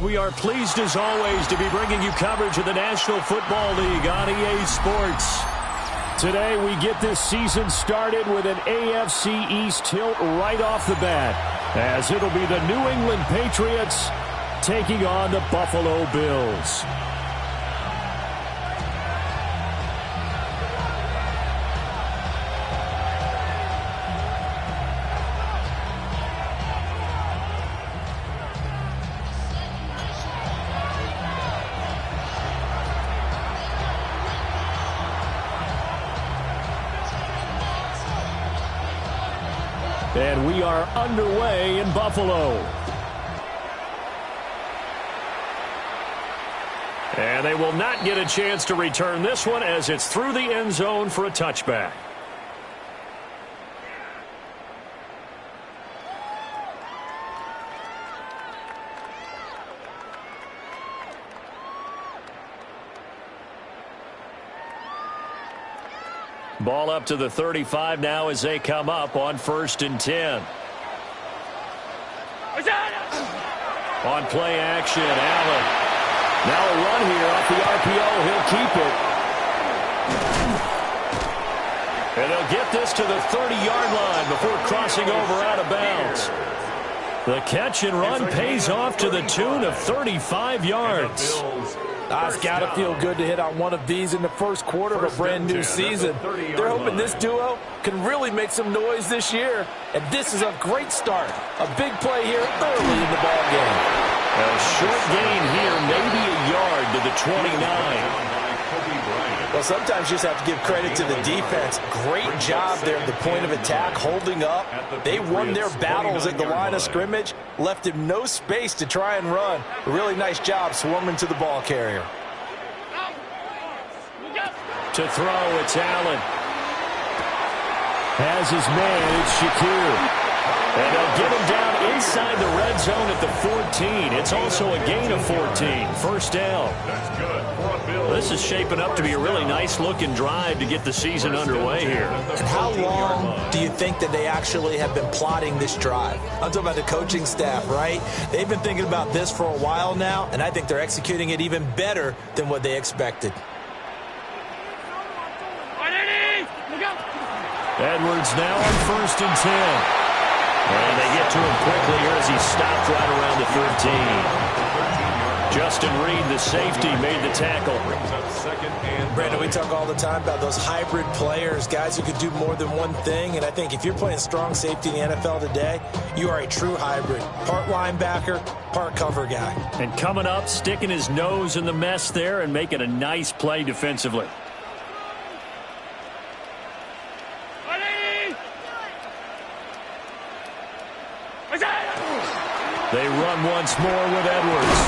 We are pleased as always to be bringing you coverage of the National Football League on EA Sports. Today we get this season started with an AFC East tilt right off the bat, as it'll be the New England Patriots taking on the Buffalo Bills. And we are underway in Buffalo. And they will not get a chance to return this one as it's through the end zone for a touchback. Ball up to the 35 now as they come up on 1st and 10. On play action, Allen. Now a run here off the RPO. He'll keep it. And they'll get this to the 30-yard line before crossing over out of bounds. The catch and run pays off to the tune of 35 yards. It's got to feel good to hit on one of these in the first quarter of a brand-new season. They're hoping this duo can really make some noise this year. And this is a great start. A big play here early in the ball game. A short gain here, maybe a yard to the 29. Well, sometimes you just have to give credit to the defense. Great job there at the point of attack, holding up. They won their battles at the line of scrimmage, left him no space to try and run. A really nice job swarming to the ball carrier. To throw, it's Allen. Has his man, it's Shakir. And they'll get him down inside the red zone at the 14. It's also a gain of 14. First down. This is shaping up to be a really nice-looking drive to get the season underway here. And how long do you think that they actually have been plotting this drive? I'm talking about the coaching staff, right? They've been thinking about this for a while now, and I think they're executing it even better than what they expected. Edwards now on 1st and 10. And they get to him quickly here as he stopped right around the 13. Justin Reed, the safety, made the tackle. Brandon, we talk all the time about those hybrid players, guys who could do more than one thing. And I think if you're playing strong safety in the NFL today, you are a true hybrid. Part linebacker, part cover guy. And coming up, sticking his nose in the mess there and making a nice play defensively. They run once more with Edwards.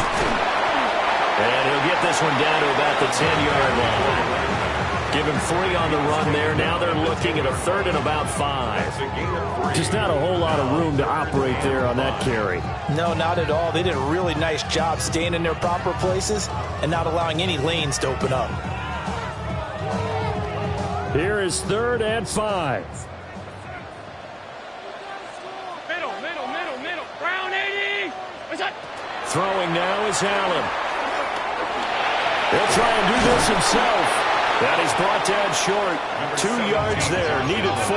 And he'll get this one down to about the 10-yard line. Give him 3 on the run there. Now they're looking at a 3rd and about 5. Just not a whole lot of room to operate there on that carry. No, not at all. They did a really nice job staying in their proper places and not allowing any lanes to open up. Here is 3rd and 5. Throwing now is Allen. He'll try and do this himself. That is brought down short. 2 yards there, needed 4.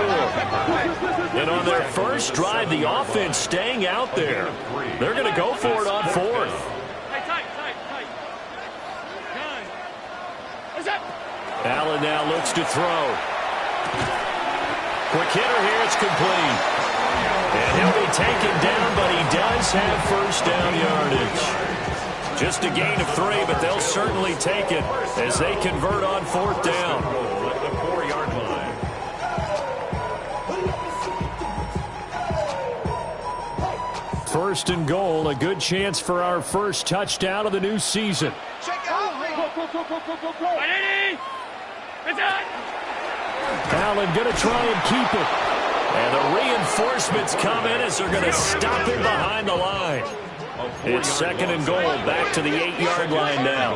And on their first drive, the offense staying out there. They're going to go for it on 4th. Allen now looks to throw. Quick hitter here, it's complete. And he'll be taken down, but he does have first down yardage. Just a gain of 3, but they'll certainly take it as they convert on 4th down. At the 4-yard line. First and goal, a good chance for our first touchdown of the new season. Allen going to try and keep it. And the reinforcements come in as they're going to stop him behind the line. It's second and goal, back to the 8-yard line now.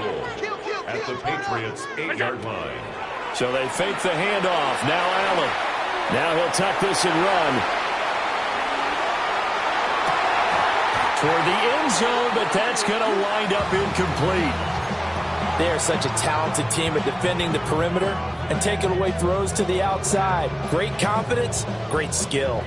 At the Patriots' 8-yard line. So they fake the handoff. Now Allen. Now he'll tuck this and run. Toward the end zone, but that's going to wind up incomplete. They are such a talented team at defending the perimeter and taking away throws to the outside. Great confidence, great skill.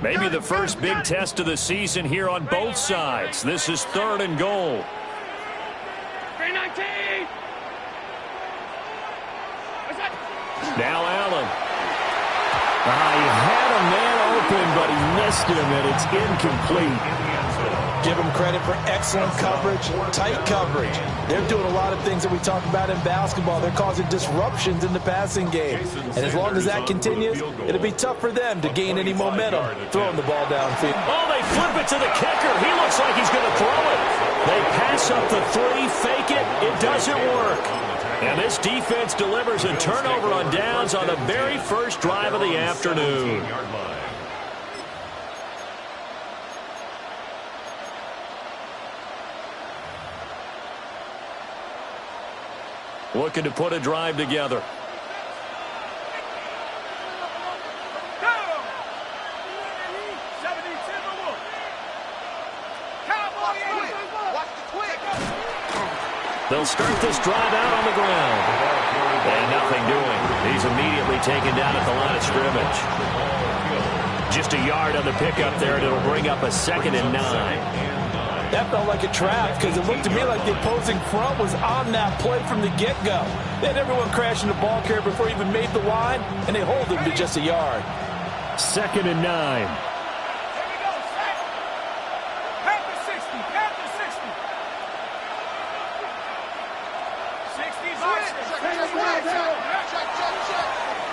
Maybe the first big test of the season here on both sides. This is third and goal. 319. Now Allen. He had a man open, but he missed him, and it's incomplete. Give them credit for excellent coverage, tight coverage. They're doing a lot of things that we talk about in basketball. They're causing disruptions in the passing game. And as long as that continues, it'll be tough for them to gain any momentum throwing the ball downfield. Oh, they flip it to the kicker. He looks like he's going to throw it. They pass up the three, fake it. It doesn't work. And this defense delivers a turnover on downs on the very first drive of the afternoon. Looking to put a drive together. They'll start this drive out on the ground. And nothing doing. He's immediately taken down at the line of scrimmage. Just a yard on the pickup there, and it'll bring up a 2nd and 9. That felt like a trap because it looked to me like the opposing front was on that play from the get-go. They had everyone crashing the ball carrier before he even made the line, and they hold him to just a yard. 2nd and 9.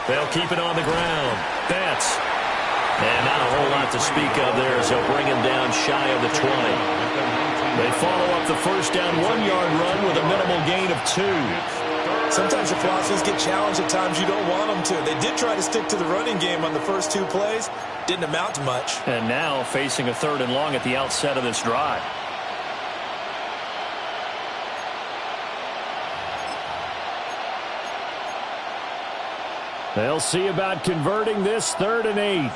They'll keep it on the ground. Betts. And not a whole lot to speak of there as they'll bring him down shy of the 20. They follow up the first down 1-yard run with a minimal gain of 2. Sometimes your philosophies get challenged at times you don't want them to. They did try to stick to the running game on the first 2 plays. Didn't amount to much. And now facing a 3rd and long at the outset of this drive. They'll see about converting this 3rd and 8.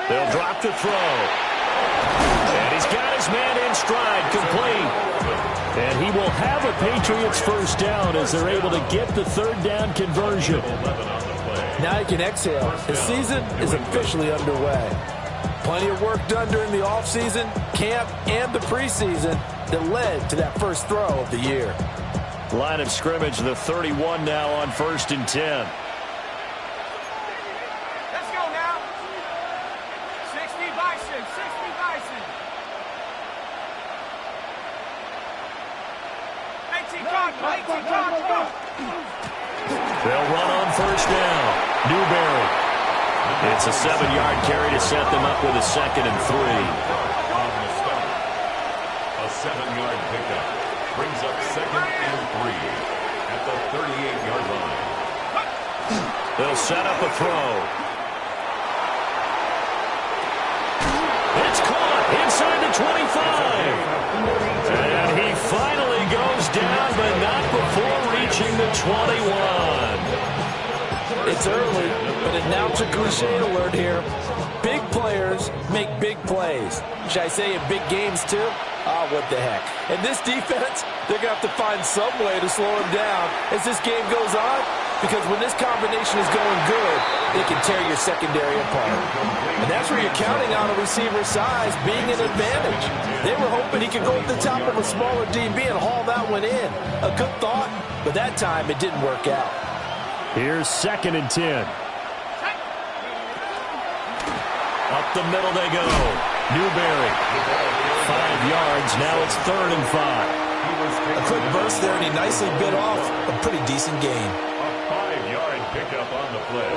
They'll drop the throw. And he's got his man in stride, complete. And he will have a Patriots first down as they're able to get the 3rd down conversion. Now you can exhale. The season is officially underway. Plenty of work done during the offseason, camp, and the preseason that led to that first throw of the year. Line of scrimmage, the 31 now on 1st and 10. Let's go now. 60 Bison, 60 Bison. 18 Congo. They'll run on first down. Newberry. It's a 7-yard carry to set them up with a 2nd and 3. A 7-yard pickup brings up 2nd and 3 at the 38-yard line. They'll set up a throw. It's caught inside the 25. And he finally goes down, but not before reaching the 21. It's early, but announcer cliche alert here. Big players make big plays. Should I say in big games too? Ah, what the heck. And this defense, they're going to have to find some way to slow him down as this game goes on, because when this combination is going good, they can tear your secondary apart. And that's where you're counting on a receiver's size being an advantage. They were hoping he could go at the top of a smaller DB and haul that one in. A good thought, but that time it didn't work out. Here's 2nd and 10. Up the middle they go. Newberry, 5 yards. Now it's 3rd and 5. A quick burst there, and he nicely bit off a pretty decent gain. A 5-yard pickup on the play.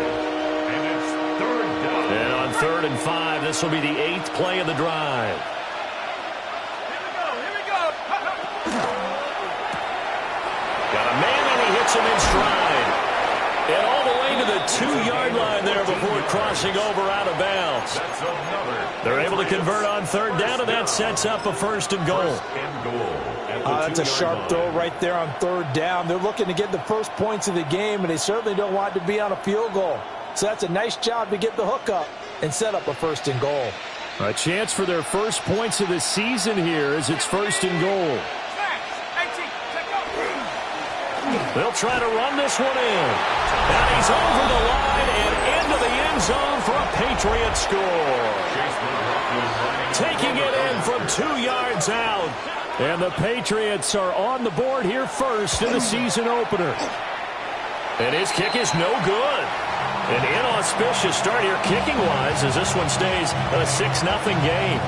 And it's 3rd down. And on 3rd and 5, this will be the 8th play of the drive. Here we go. Got a man, and he hits him in stride. And all the way to the 2-yard line there before crossing over out of bounds. That's another. They're able to convert on 3rd down, and that sets up a 1st and goal. That's a sharp throw right there on 3rd down. They're looking to get the first points of the game, and they certainly don't want to be on a field goal. So that's a nice job to get the hook up and set up a 1st and goal. A chance for their first points of the season here as it's 1st and goal. They'll try to run this one in. And he's over the line and into the end zone for a Patriot score. Taking it in from 2 yards out. And the Patriots are on the board here first in the season opener. And his kick is no good. An inauspicious start here kicking-wise as this one stays a 6-0 game.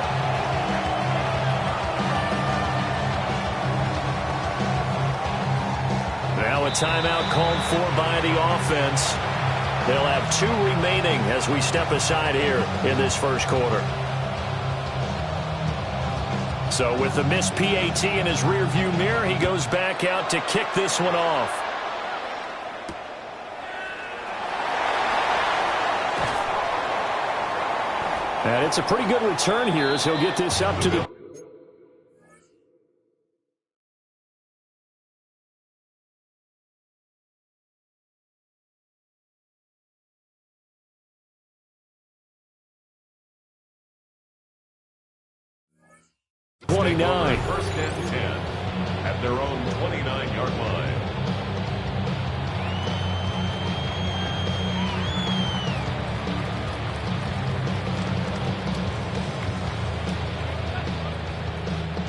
Now a timeout called for by the offense. They'll have 2 remaining as we step aside here in this first quarter. So with the missed PAT in his rearview mirror, he goes back out to kick this one off. And it's a pretty good return here as he'll get this up to the... Nine. 1st and 10 at their own 29-yard line.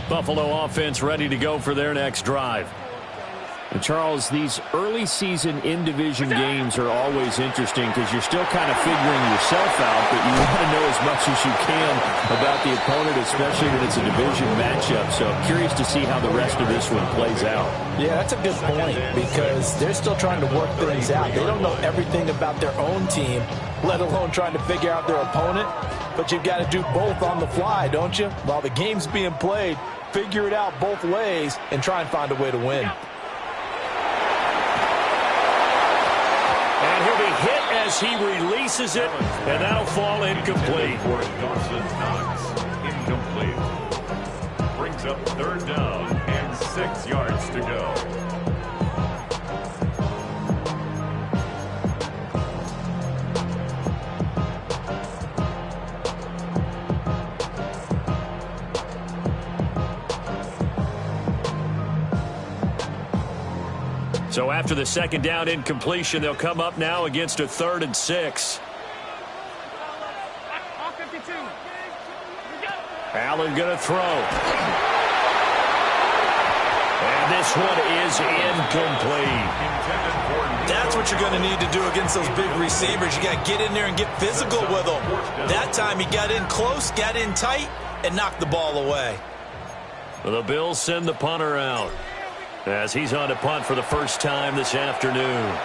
Buffalo offense ready to go for their next drive. And Charles, these early season in-division games are always interesting because you're still kind of figuring yourself out, but you want to know as much as you can about the opponent, especially when it's a division matchup. So I'm curious to see how the rest of this one plays out. Yeah, that's a good point because they're still trying to work things out. They don't know everything about their own team, let alone trying to figure out their opponent. But you've got to do both on the fly, don't you? While the game's being played, figure it out both ways and try and find a way to win. And he'll be hit as he releases it, and that'll fall incomplete. For Dawson Knox, incomplete. Brings up 3rd down and 6 yards to go. So after the 2nd down incompletion, they'll come up now against a 3rd and 6. Allen going to throw. And this one is incomplete. That's what you're going to need to do against those big receivers. You got to get in there and get physical with them. That time he got in close, got in tight, and knocked the ball away. The Bills send the punter out as he's on to punt for the first time this afternoon.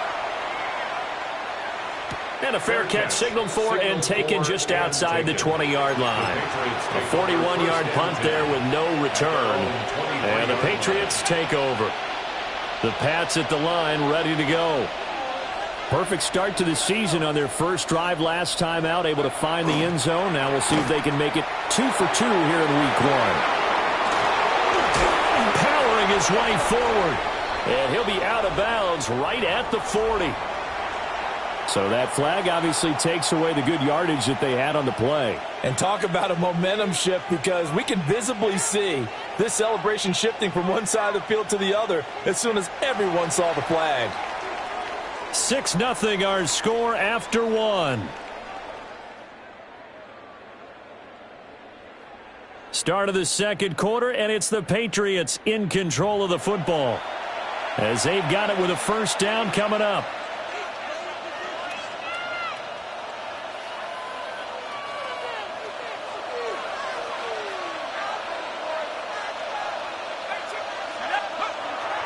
And a fair catch signaled for and taken just outside the 20-yard line. A 41-yard punt there with no return. And the Patriots take over. The Pats at the line ready to go. Perfect start to the season on their first drive last time out, able to find the end zone. Now we'll see if they can make it 2 for 2 here in week 1. Powering his way forward. And he'll be out of bounds right at the 40. So that flag obviously takes away the good yardage that they had on the play. And talk about a momentum shift, because we can visibly see this celebration shifting from one side of the field to the other as soon as everyone saw the flag. 6-0 our score after 1. Start of the second quarter, and it's the Patriots in control of the football as they've got it with a first down coming up.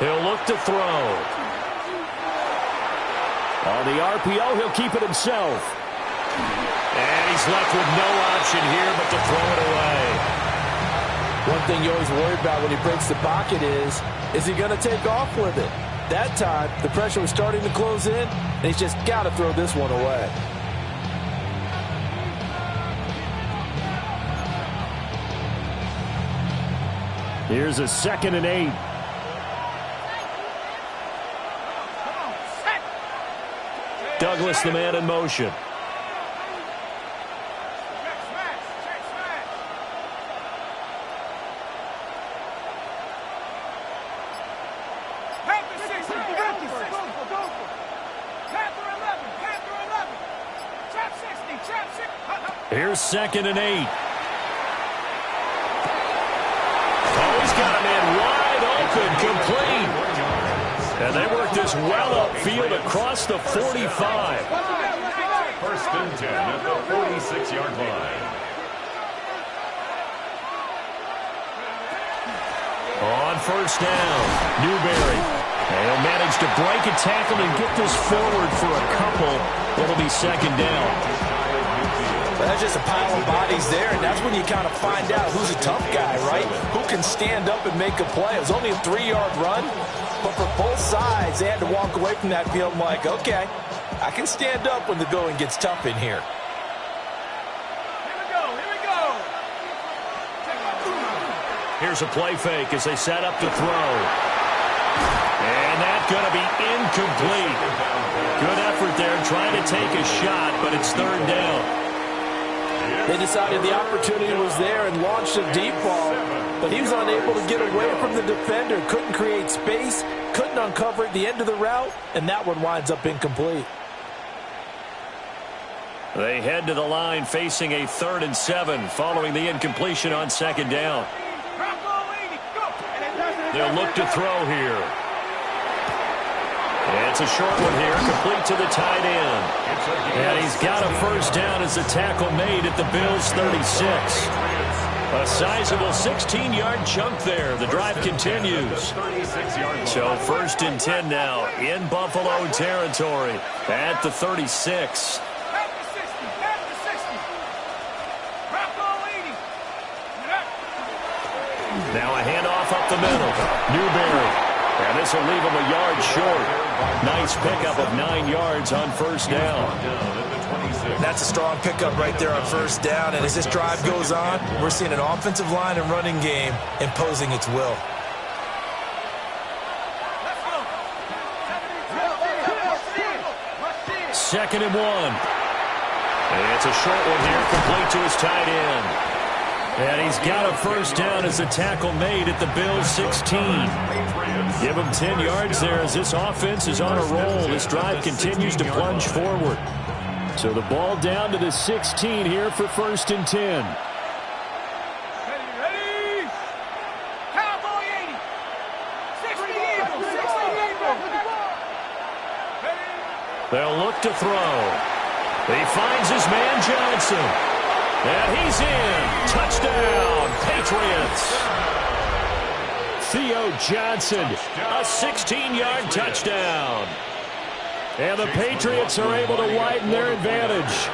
He'll look to throw. On the RPO, he'll keep it himself. And he's left with no option here but to throw it away. One thing you always worry about when he breaks the pocket is he going to take off with it? That time, the pressure was starting to close in, and he's just got to throw this one away. Here's a 2nd and 8. Douglas, the man in motion. Here's 2nd and 8. Oh, he's got a man wide open, complete. And they work this well upfield across the 45. 1st and 10 at the 46-yard line. On 1st down, Newberry. They'll manage to break a tackle and get this forward for a couple. It'll be 2nd down. That's just a pile of bodies there, and that's when you kind of find out who's a tough guy, right? Who can stand up and make a play. It was only a 3-yard run, but for both sides, they had to walk away from that field like, okay, I can stand up when the going gets tough in here. Here we go. Here's a play fake as they set up to throw. And that's going to be incomplete. Good effort there trying to take a shot, but it's 3rd down. They decided the opportunity was there and launched a deep ball, but he was unable to get away from the defender, couldn't create space, couldn't uncover at the end of the route, and that one winds up incomplete. They head to the line facing a 3rd and 7 following the incompletion on 2nd down. They'll look to throw here. It's a short one here, complete to the tight end. And he's got a 1st down as the tackle made at the Bills' 36. A sizable 16-yard chunk there. The drive continues. So 1st and 10 now in Buffalo territory at the 36. Now a handoff up the middle. Newberry. And this will leave him a yard short. Nice pickup of 9 yards on 1st down. That's a strong pickup right there on 1st down. And as this drive goes on, we're seeing an offensive line and running game imposing its will. Second and 1. And it's a short one here, complete to his tight end. And he's got a 1st down as the tackle made at the Bills' 16. Give him 10 yards there as this offense is on a roll. This drive continues to plunge forward. So the ball down to the 16 here for 1st and 10. Ready? Cowboy 80. 60 Eagles. 60 Eagles. They'll look to throw. He finds his man Johnson. And he's in. Touchdown, Patriots. Theo Johnson, a 16-yard touchdown. And the Patriots are able to widen their advantage.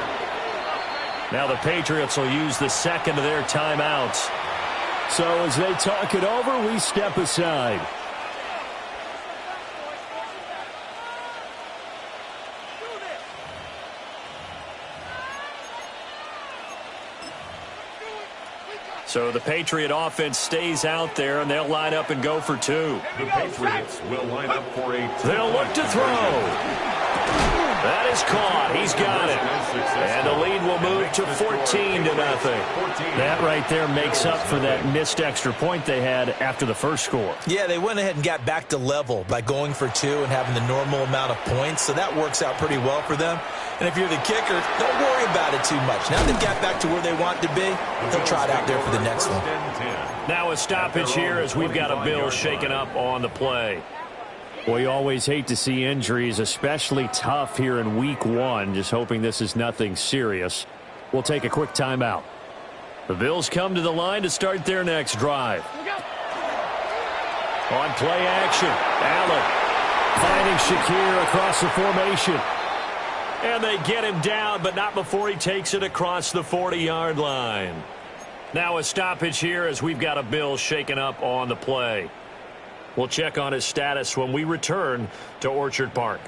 Now the Patriots will use the 2nd of their timeouts. So as they talk it over, we step aside. So the Patriot offense stays out there, and they'll line up and go for 2. The Patriots will line up for a... They'll look to throw. That is caught. He's got it. And the lead will move to 14-0. That right there makes up for that missed extra point they had after the first score. Yeah, they went ahead and got back to level by going for 2 and having the normal amount of points, so that works out pretty well for them. And if you're the kicker, don't worry about it too much. Now they've got back to where they want to be, they'll try it out there for the next one. Now a stoppage here as we've got a Bill shaken up on the play. Well, you always hate to see injuries, especially tough here in week 1. Just hoping this is nothing serious. We'll take a quick timeout. The Bills come to the line to start their next drive. On play action, Allen finding Shakir across the formation. And they get him down, but not before he takes it across the 40-yard line. Now a stoppage here as we've got a Bill shaken up on the play. We'll check on his status when we return to Orchard Park.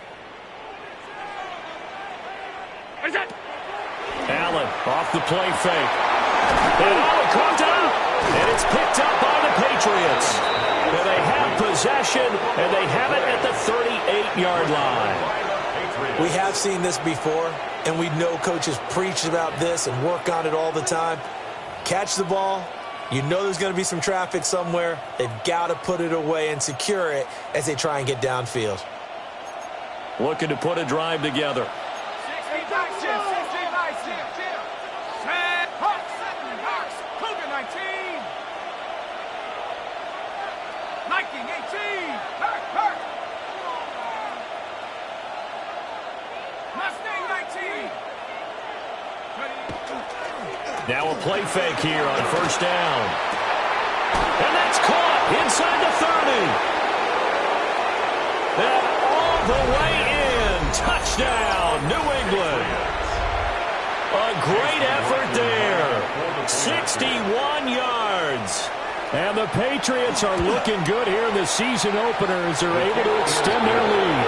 Allen off the play fake. And caught up. And it's picked up by the Patriots. And they have possession, and they have it at the 38-yard line. We have seen this before, and we know coaches preach about this and work on it all the time. Catch the ball. You know there's going to be some traffic somewhere. They've got to put it away and secure it as they try and get downfield. Looking to put a drive together. 60 back, Jim. 60 back, Jim. 10 Hawks. Cougar 19. Viking 18. Hurt. Mustang 19. Now a play fake here on first down. And that's caught inside the 30. And all the way in. Touchdown, New England. A great effort there. 61 yards. And the Patriots are looking good here in the season opener as they're able to extend their lead.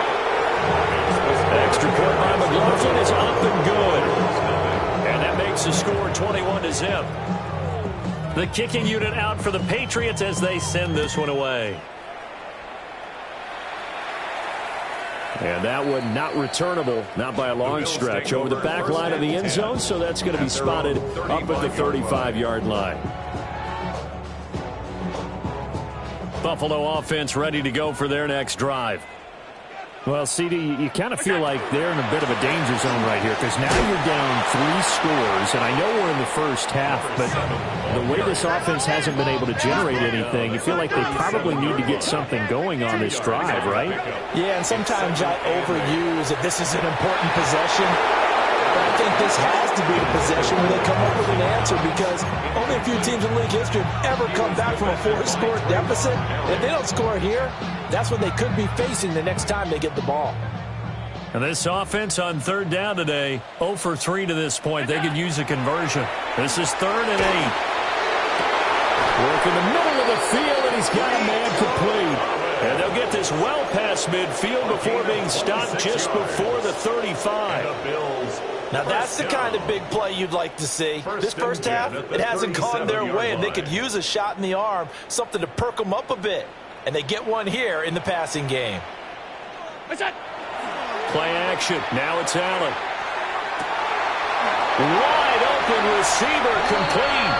Extra point by McLaughlin is up and good. And that makes the score 21-0. The kicking unit out for the Patriots as they send this one away. And that one not returnable, not by a long stretch, over the back line of the end zone, so that's going to be spotted up at the 35-yard line. Buffalo offense ready to go for their next drive. Well, CD, you kind of feel like they're in a bit of a danger zone right here because now you're down 3 scores, and I know we're in the first half, but the way this offense hasn't been able to generate anything, you feel like they probably need to get something going on this drive, right? Yeah, and sometimes I overuse that this is an important possession. But I think this has to be the possession where they come up with an answer because only a few teams in league history have ever come back from a 4-score deficit. If they don't score here, that's what they could be facing the next time they get the ball. And this offense on third down today, 0 for 3 to this point. They could use a conversion. This is 3rd and 8. Work in the middle of the field, and he's got a man complete. And they'll get this well past midfield before being stopped just before the 35. Now, that's the kind of big play you'd like to see. This first half, it hasn't gone their way, and they could use a shot in the arm, something to perk them up a bit. And they get one here in the passing game. Play action. Now it's Allen. Wide open receiver complete.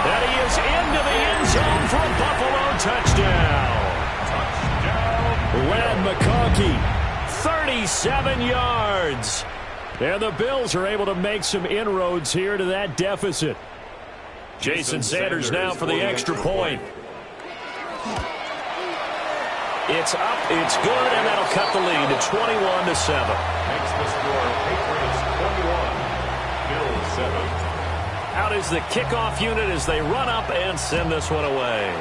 And he is into the end zone for a Buffalo touchdown. Led McConkey, 37 yards. And the Bills are able to make some inroads here to that deficit. Jason Sanders now for the extra point. It's up, it's good, and that'll cut the lead to 21-7. Makes the score Patriots 21, Bills 7. Out is the kickoff unit as they run up and send this one away.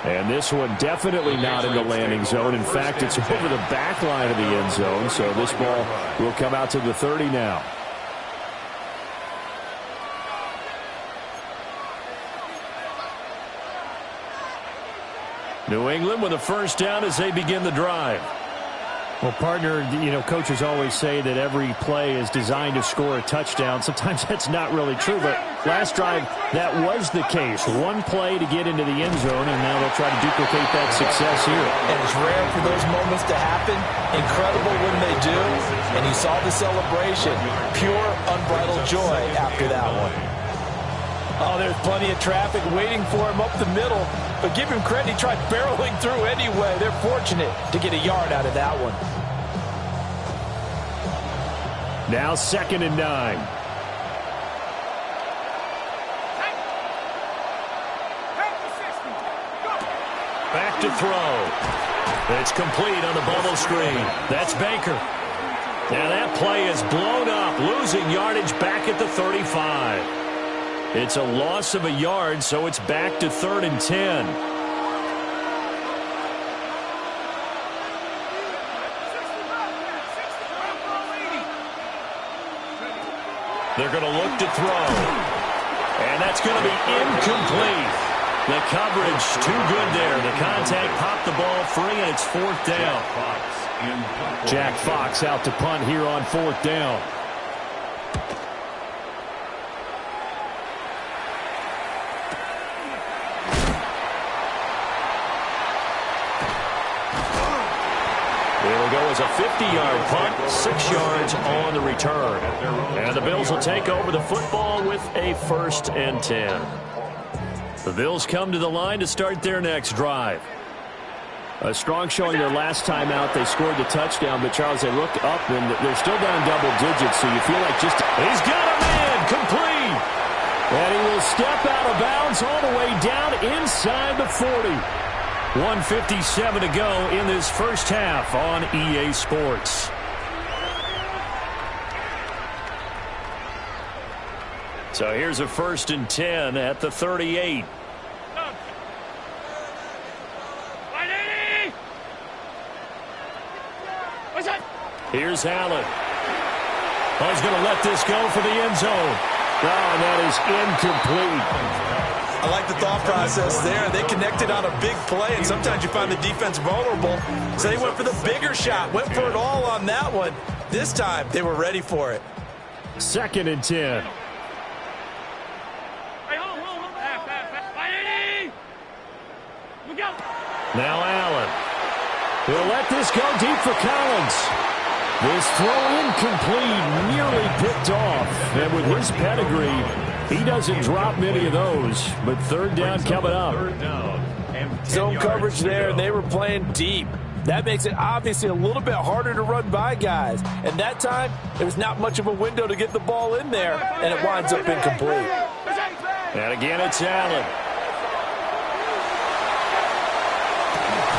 And this one definitely not in the landing zone. In fact, it's over the back line of the end zone, so this ball will come out to the 30 now. New England with a first down as they begin the drive. Well, partner, coaches always say that every play is designed to score a touchdown. Sometimes that's not really true, but last drive, that was the case. One play to get into the end zone, and now they'll try to duplicate that success here. And it's rare for those moments to happen. Incredible when they do. And you saw the celebration. Pure, unbridled joy after that one. Oh, there's plenty of traffic waiting for him up the middle. But give him credit, he tried barreling through anyway. They're fortunate to get a yard out of that one. Now 2nd and 9. Back to throw. It's complete on the bubble screen. That's Baker. Now that play is blown up, losing yardage back at the 35. It's a loss of a yard, so it's back to 3rd and 10. They're going to look to throw. And that's going to be incomplete. The coverage too good there. The contact popped the ball free, and it's 4th down. Jack Fox out to punt here on 4th down. It'll go as a 50-yard punt, 6 yards on the return. And the Bills will take over the football with a 1st and 10. The Bills come to the line to start their next drive. A strong showing their last time out. They scored the touchdown, but, Charles, they looked up, and they're still down double digits, so you feel like just... He's got a man, complete! And he will step out of bounds all the way down inside the 40. 1:57 to go in this first half on EA Sports. So here's a 1st and 10 at the 38. Here's Allen. Oh, he's going to let this go for the end zone. Oh, and that is incomplete. I like the thought process there. They connected on a big play, and sometimes you find the defense vulnerable. So they went for the bigger shot, went for it all on that one. This time, they were ready for it. 2nd and 10. Now Allen. He'll let this go deep for Collins. This throw incomplete, nearly picked off. And with his pedigree, he doesn't drop many of those. But 3rd down coming up. Zone coverage there, and they were playing deep. That makes it obviously a little bit harder to run by guys. And that time, there was not much of a window to get the ball in there, and it winds up incomplete. And again, it's Allen.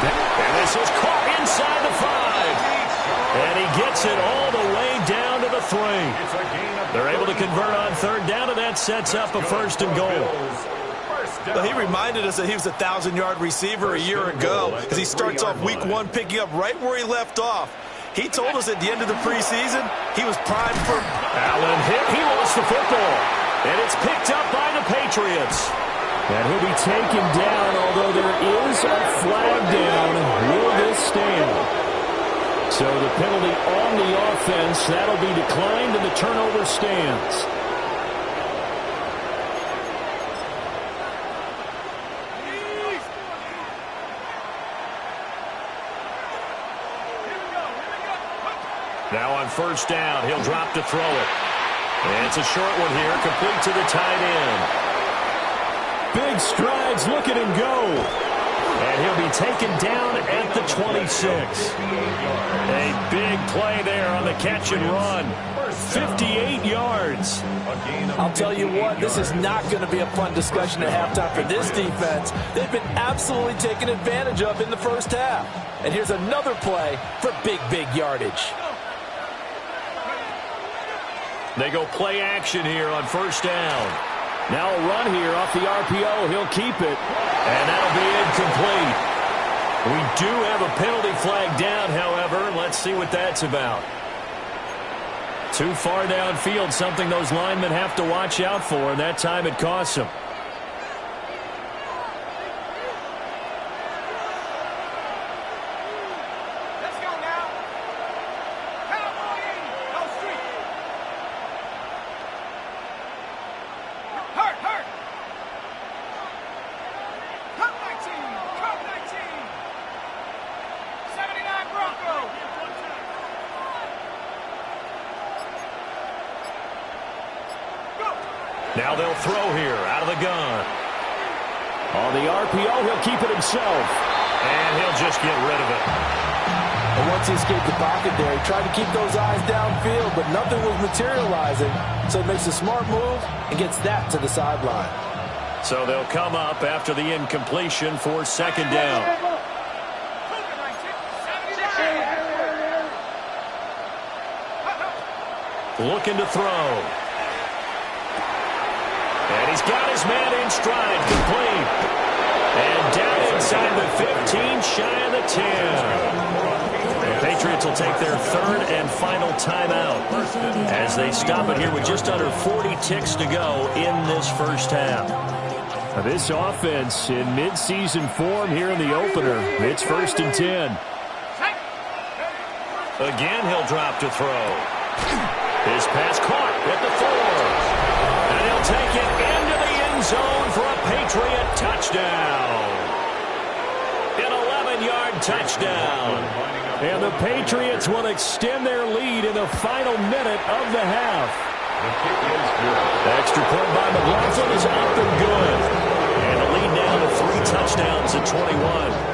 And this is caught inside the 5. And he gets it all the way down to the 3. They're able to convert on 3rd down, and that sets up a 1st and goal. Well, he reminded us that he was a 1,000-yard receiver a year ago as he starts off week 1 picking up right where he left off. He told us at the end of the preseason he was primed for... Allen hit. He lost the football. And it's picked up by the Patriots. And he'll be taken down, although there is a flag down. Will this stand? So the penalty on the offense, that'll be declined, and the turnover stands. Now on 1st down, he'll drop to throw it. And it's a short one here, complete to the tight end. Big strides, look at him go. And he'll be taken down at the 26. A big play there on the catch and run. 58 yards. I'll tell you what, this is not going to be a fun discussion at halftime for this defense. They've been absolutely taken advantage of in the first half. And here's another play for big yardage. They go play action here on 1st down. Now a run here off the RPO. He'll keep it. And that'll be incomplete. We do have a penalty flag down, however. Let's see what that's about. Too far downfield, something those linemen have to watch out for, and that time it costs them. Now they'll throw here out of the gun. On the RPO, he'll keep it himself. And he'll just get rid of it. And once he escaped the pocket there, he tried to keep those eyes downfield, but nothing was materializing. So he makes a smart move and gets that to the sideline. So they'll come up after the incompletion for 2nd down. Looking to throw. And He's got his man in stride, complete. And down inside the 15, shy of the 10. The Patriots will take their third and final timeout as they stop it here with just under 40 ticks to go in this first half. This offense in midseason form here in the opener. It's 1st and 10. Again, he'll drop to throw. His pass caught at the 4. And he'll take it into the end zone for a Patriot touchdown. An 11-yard touchdown. And the Patriots will extend their lead in the final minute of the half. The extra point by McLaughlin is up and good. And the lead now to 3 touchdowns at 21.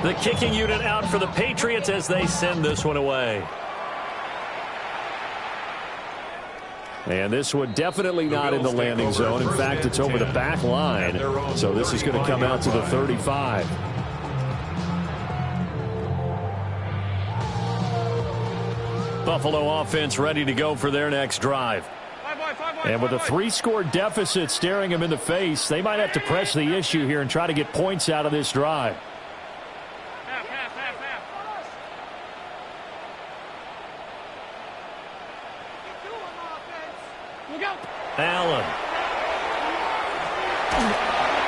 The kicking unit out for the Patriots as they send this one away. And this one definitely not in the landing zone. In fact, it's over the back line. So this is going to come out to the 35. Buffalo offense ready to go for their next drive. And with a 3-score deficit staring them in the face, they might have to press the issue here and try to get points out of this drive. Allen.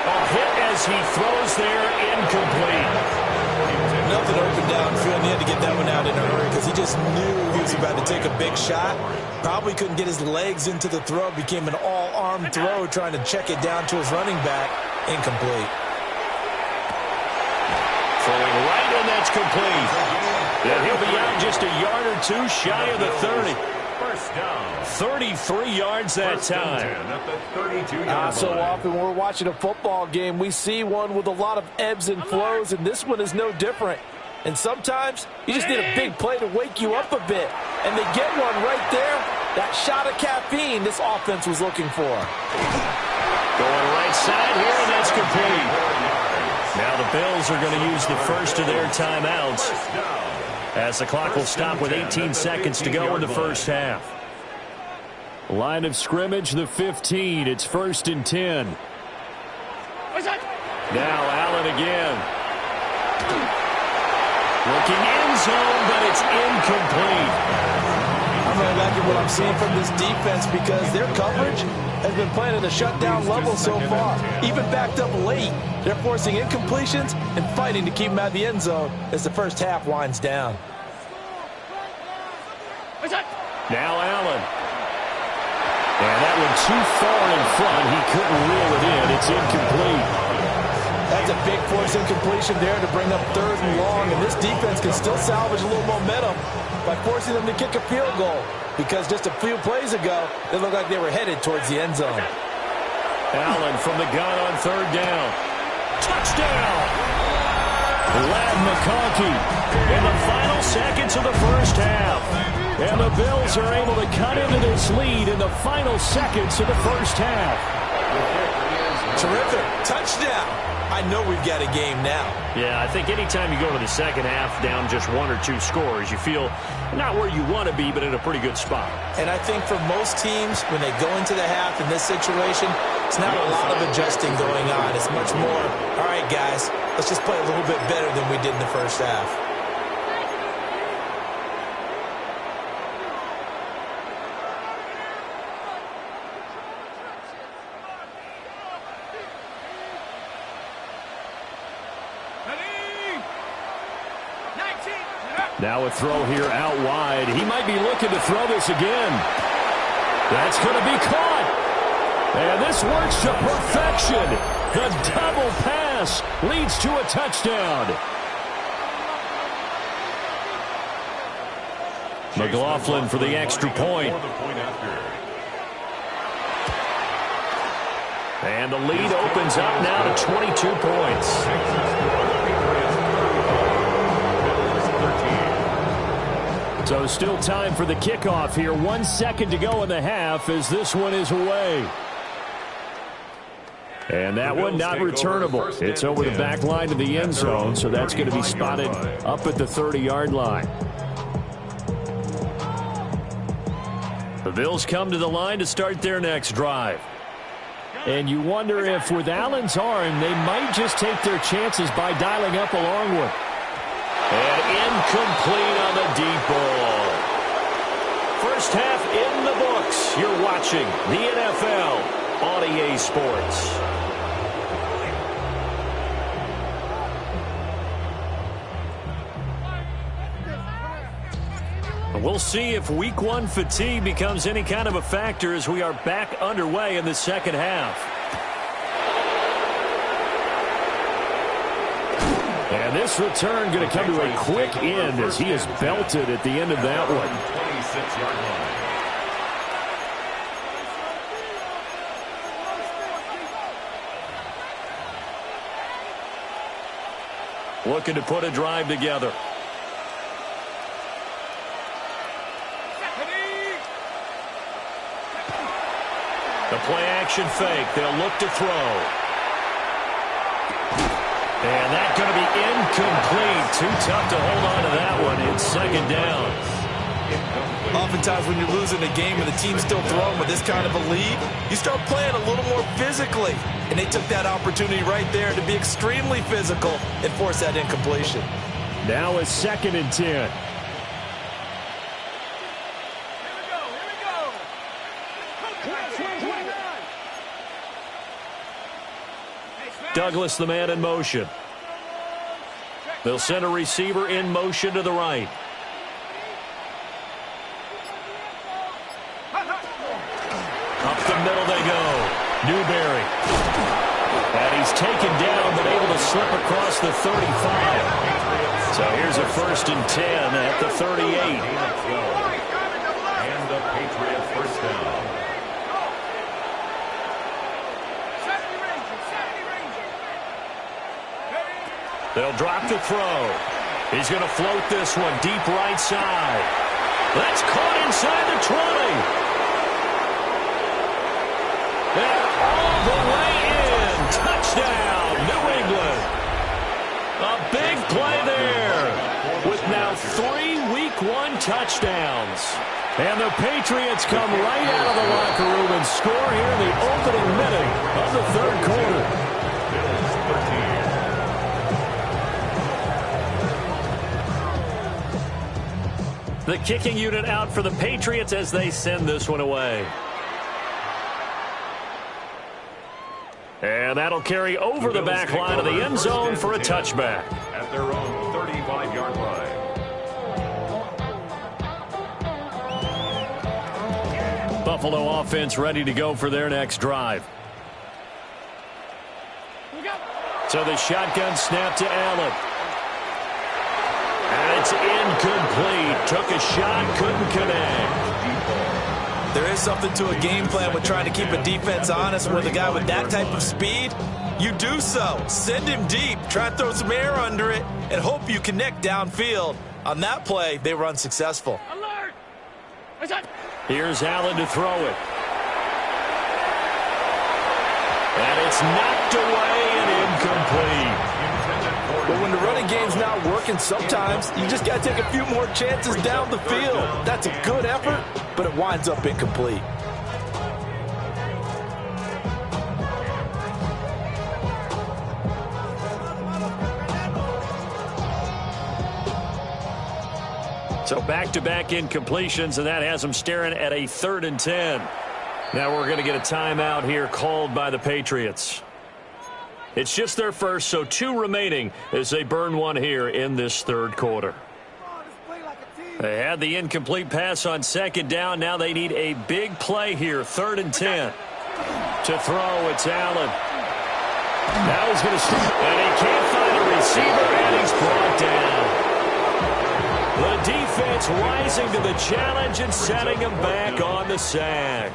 A hit as he throws there, incomplete. Nothing open downfield, and he had to get that one out in a hurry because he just knew he was about to take a big shot. Probably couldn't get his legs into the throw. Became an all-arm throw trying to check it down to his running back. Incomplete. Throwing right, and that's complete. And he'll be out just a yard or 2 shy of the 30. First down. 33 yards that time. So often when we're watching a football game, we see one with a lot of ebbs and flows, and this one is no different. And sometimes you just need a big play to wake you up a bit. And they get one right there. That shot of caffeine this offense was looking for. Going right side here, and that's complete. Now the Bills are going to use the first of their timeouts as the clock will stop with 18 seconds to go in the first half. Line of scrimmage, the 15. It's 1st and 10. Now Allen again. Looking end zone, but it's incomplete. I'm really liking what I'm seeing from this defense because their coverage has been playing at a shutdown level so far. Even backed up late, they're forcing incompletions and fighting to keep them out of the end zone as the first half winds down. Now Allen. And that one too far in front. He couldn't reel it in. It's incomplete. That's a big force incompletion there to bring up 3rd and long, and this defense can still salvage a little momentum by forcing them to kick a field goal because just a few plays ago, they looked like they were headed towards the end zone. Allen from the gun on 3rd down. Touchdown! Ladd McConkey in the final seconds of the first half. And the Bills are able to cut into this lead in the final seconds of the first half. Terrific. Touchdown. I know we've got a game now. Yeah, I think anytime you go to the second half down just 1 or 2 scores, you feel not where you want to be, but in a pretty good spot. And I think for most teams, when they go into the half in this situation, it's not a lot of adjusting going on. It's much more, all right, guys, let's just play a little bit better than we did in the first half. Now a throw here out wide. He might be looking to throw this again. That's going to be caught. And this works to perfection. The double pass leads to a touchdown. McLaughlin for the extra point. And the lead opens up now to 22 points. So still time for the kickoff here. 1 second to go in the half as this one is away. And that one not returnable. It's over the back line of the end zone, so that's going to be spotted up at the 30-yard line. The Bills come to the line to start their next drive. And you wonder if with Allen's arm, they might just take their chances by dialing up a long one. And incomplete on the deep ball. First half in the books. You're watching the NFL on EA Sports. We'll see if Week 1 fatigue becomes any kind of a factor as we are back underway in the second half. And this return going to come to a quick end as he is belted at the end of that one. 26-yard line. Looking to put a drive together. The play-action fake. They'll look to throw. And that's going to be incomplete. Too tough to hold on to that one. It's second down. Oftentimes when you're losing a game and the team's still throwing with this kind of a lead, you start playing a little more physically. And they took that opportunity right there to be extremely physical and force that incompletion. Now a 2nd and 10. Douglas, the man in motion. They'll send a receiver in motion to the right. Up the middle they go. Newberry. And he's taken down but able to slip across the 35. So here's a 1st and 10 at the 38. And the Patriots first down. They'll drop the throw. He's going to float this one deep right side. That's caught inside the 20. And all the way in. Touchdown, New England. A big play there with now 3 Week 1 touchdowns. And the Patriots come right out of the locker room and score here in the opening minute of the 3rd quarter. Bills 13. The kicking unit out for the Patriots as they send this one away. And that'll carry over the back line of the end zone for a touchback. At their own 35-yard line. Buffalo offense ready to go for their next drive. So the shotgun snap to Allen. And it's incomplete. Took a shot, couldn't connect. There is something to a game plan with trying to keep a defense honest with a guy with that type of speed. You do so. Send him deep. Try to throw some air under it and hope you connect downfield. On that play, they were unsuccessful. Alert! Here's Allen to throw it. And it's knocked away and incomplete. But when the running game's not working, sometimes you just got to take a few more chances down the field. That's a good effort, but it winds up incomplete. So back-to-back incompletions, and that has them staring at a 3rd and 10. Now we're going to get a timeout here called by the Patriots. It's just their first, so 2 remaining as they burn one here in this 3rd quarter. They had the incomplete pass on 2nd down. Now they need a big play here, 3rd and 10. To throw, it's Allen. Now he's going to start, and he can't find a receiver, and he's brought down. The defense rising to the challenge and setting him back on the sack.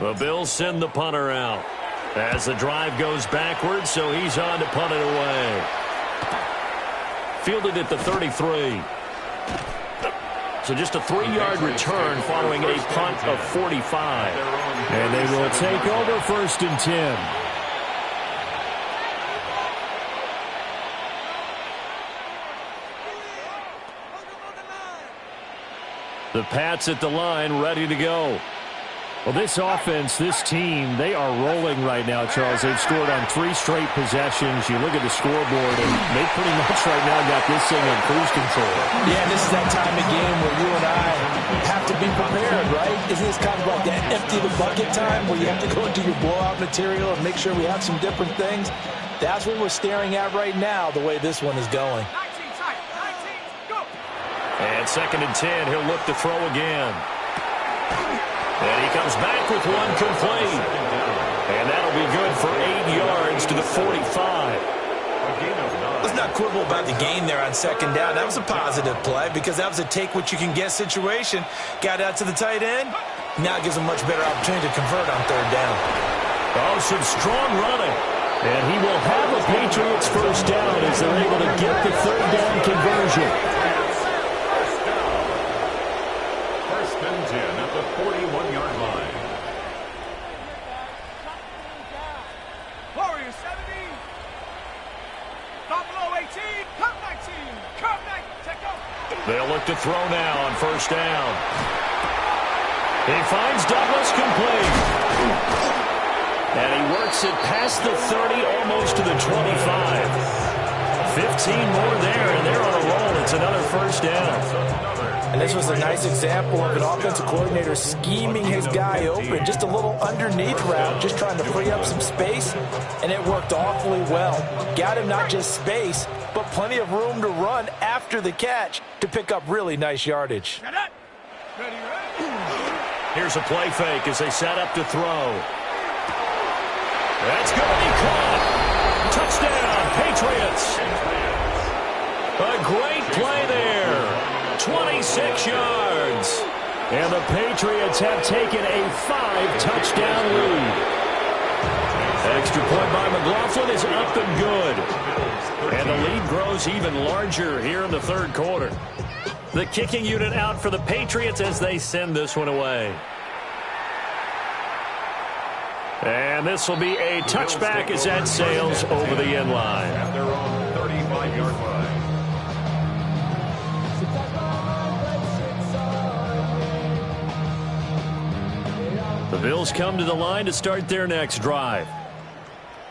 The Bills send the punter out as the drive goes backwards, so he's on to punt it away. Fielded at the 33. So just a 3-yard return following a punt of 45. And they will take over 1st and 10. The Pats at the line ready to go. Well, this offense, this team, they are rolling right now, Charles. They've scored on 3 straight possessions. You look at the scoreboard, and they pretty much right now got this thing on cruise control. Yeah, this is that time of game where you and I have to be prepared, right? Isn't this kind of like that empty the bucket time where you have to go into your blowout material and make sure we have some different things? That's what we're staring at right now, the way this one is going. 19 tight, 19, go! And 2nd and 10, he'll look to throw again. And he comes back with one complete. And that'll be good for 8 yards to the 45. Let's not quibble about the gain there on 2nd down. That was a positive play because that was a take-what-you-can-get situation. Got out to the tight end. Now it gives them much better opportunity to convert on 3rd down. Oh, some strong running. And he will have the Patriots first down as they're able to get the 3rd down conversion. First and 10 at the 41-yard line. Warriors 70. Buffalo 18. Come 19. Come 19. Check go. They'll look to throw now on 1st down. He finds Douglas complete. And he works it past the 30, almost to the 25. 15 more there, and they're on a roll. It's another first down. And this was a nice example of an offensive coordinator scheming his guy open. Just a little underneath route, just trying to free up some space, and it worked awfully well. Got him not just space, but plenty of room to run after the catch to pick up really nice yardage. Get it. Ready, ready. Here's a play fake as they set up to throw. That's going to be caught. Touchdown, Patriots. A great play there. 26 yards. And the Patriots have taken a 5-touchdown lead. Extra point by McLaughlin is up and good. And the lead grows even larger here in the 3rd quarter. The kicking unit out for the Patriots as they send this one away. And this will be a touchback as that sails over the end line. At their own 35-yard line. The Bills come to the line to start their next drive.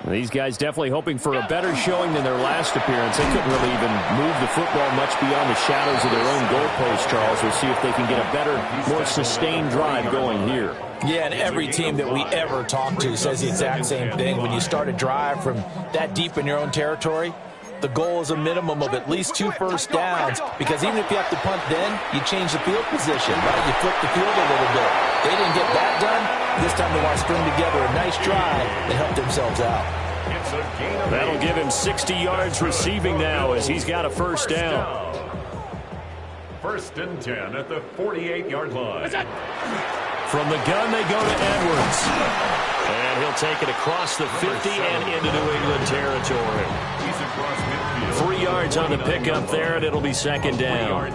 These guys definitely hoping for a better showing than their last appearance. They couldn't really even move the football much beyond the shadows of their own goalpost, Charles. We'll see if they can get a better, more sustained drive going here. Yeah, and every team that we ever talk to says the exact same thing. When you start a drive from that deep in your own territory, the goal is a minimum of at least 2 first downs, because even if you have to punt then, you change the field position, right? You flip the field a little bit. They didn't get that done. This time they want to string together a nice drive and help themselves out. That'll give him 60 yards receiving now as he's got a first down. 1st and 10 at the 48-yard line. From the gun, they go to Edwards. And he'll take it across the 50 and into New England territory. He's across midfield. 3 yards on the pickup there, and it'll be 2nd down.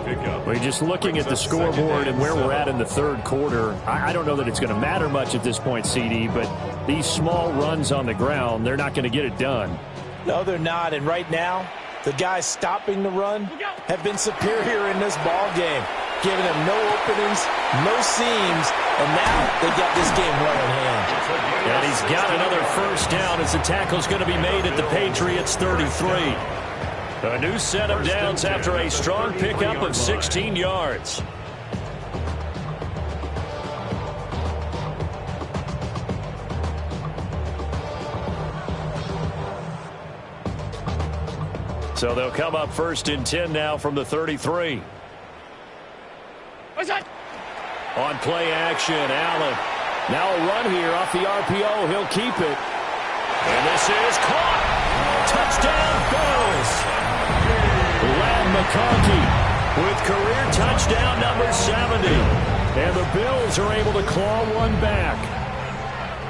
We're just looking at the scoreboard and where we're at in the 3rd quarter. I don't know that it's going to matter much at this point, CD, but these small runs on the ground, they're not going to get it done. No, they're not. And right now, the guys stopping the run have been superior in this ball game, giving them no openings, no seams, and now they got this game well in hand. And he's got another first down as the tackle's going to be made at the Patriots 33. A new set of downs after a strong pickup of 16 yards. So they'll come up 1st and 10 now from the 33. What's that? On play action, Allen. Now a run here off the RPO. He'll keep it. And this is caught. Touchdown, Bills. Ladd McConkey with career touchdown number 70. And the Bills are able to claw one back.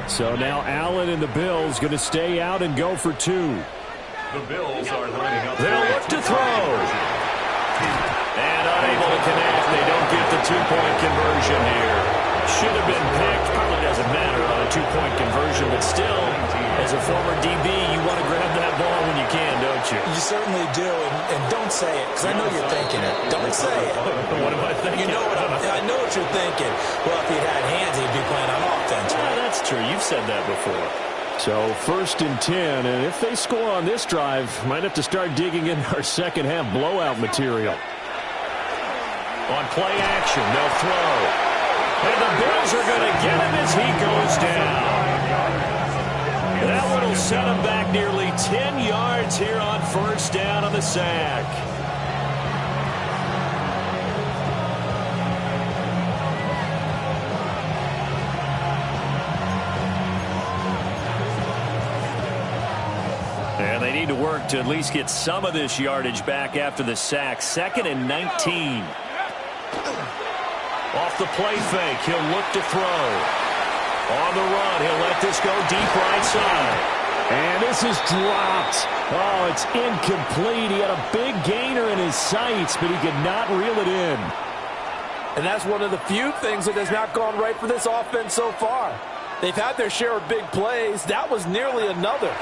So now Allen and the Bills going to stay out and go for 2. The Bills are lining up. They'll look to throw. And unable to connect. They don't get the 2-point conversion here. Should have been picked. Probably doesn't matter on a 2-point conversion, but still, as a former DB, you want to grab that ball when you can, don't don't you? You certainly do, and don't say it, because I know you're thinking it. Don't say it. What am I thinking? You know I know what you're thinking. Well, if he'd had hands, he'd be playing on offense. Yeah, that's true. You've said that before. So 1st and 10, and if they score on this drive, might have to start digging in our second half blowout material. On play action, they'll throw. And the Bills are going to get him as he goes down. That one will set him back nearly 10 yards here on 1st down on the sack. And they need to work to at least get some of this yardage back after the sack. 2nd and 19. Off the play fake, he'll look to throw. On the run, he'll let this go deep right side. And this is dropped. Oh, it's incomplete. He had a big gainer in his sights, but he could not reel it in. And that's one of the few things that has not gone right for this offense so far. They've had their share of big plays. That was nearly another.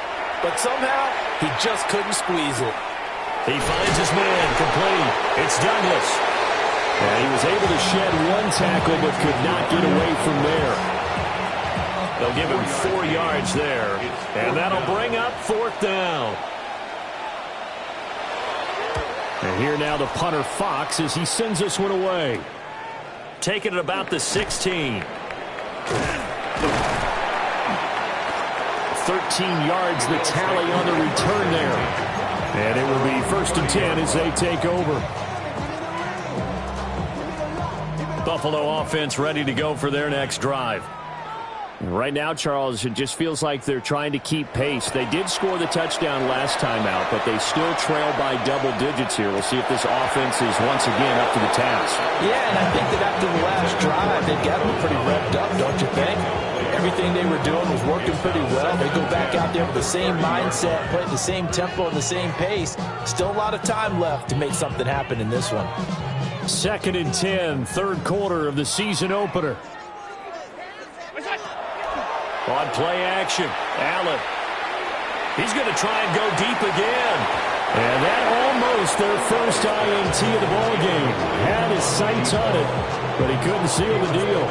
But somehow, he just couldn't squeeze it. He finds his man, complete. It's Douglas. And he was able to shed one tackle, but could not get away from there. They'll give him 4 yards there. And that'll bring up 4th down. And here now the punter Fox as he sends this one away. Taking it about the 16. 13 yards the tally on the return there. And it will be 1st and 10 as they take over. Buffalo offense ready to go for their next drive. Right now, Charles, it just feels like they're trying to keep pace. They did score the touchdown last time out, but they still trail by double digits here. We'll see if this offense is once again up to the task. Yeah, and I think that after the last drive, they've got them pretty revved up, don't you think? Everything they were doing was working pretty well. They go back out there with the same mindset, playing the same tempo and the same pace. Still a lot of time left to make something happen in this one. 2nd and 10, 3rd quarter of the season opener. On play action, Allen. He's going to try and go deep again. And that almost their first INT of the ballgame. Had his sights on it, but he couldn't seal the deal.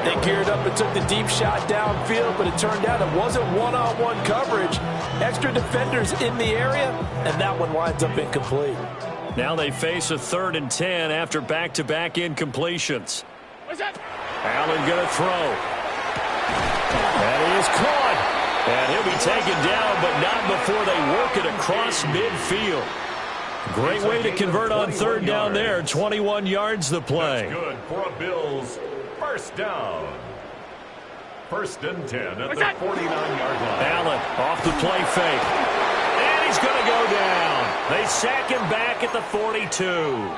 They geared up and took the deep shot downfield, but it turned out it wasn't one-on-one coverage. Extra defenders in the area, and that one winds up incomplete. Now they face a 3rd and 10 after back-to-back incompletions. Allen going to throw. And he is caught. And he'll be taken down, but not before they work it across midfield. Great way to convert on 3rd down there. 21 yards the play. That's good for a Bills 1st down. 1st and 10 at the 49-yard line. Allen off the play fake. And he's going to go down. They sack him back at the 42.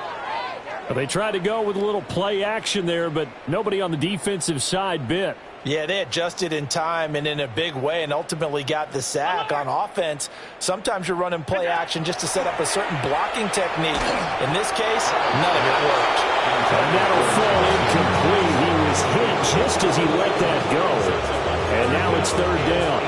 They tried to go with a little play action there, but nobody on the defensive side bit. Yeah, they adjusted in time and in a big way and ultimately got the sack. On offense, sometimes you're running play action just to set up a certain blocking technique. In this case, none of it worked. And that'll fall incomplete. He was hit just as he let that go. And now it's 3rd down.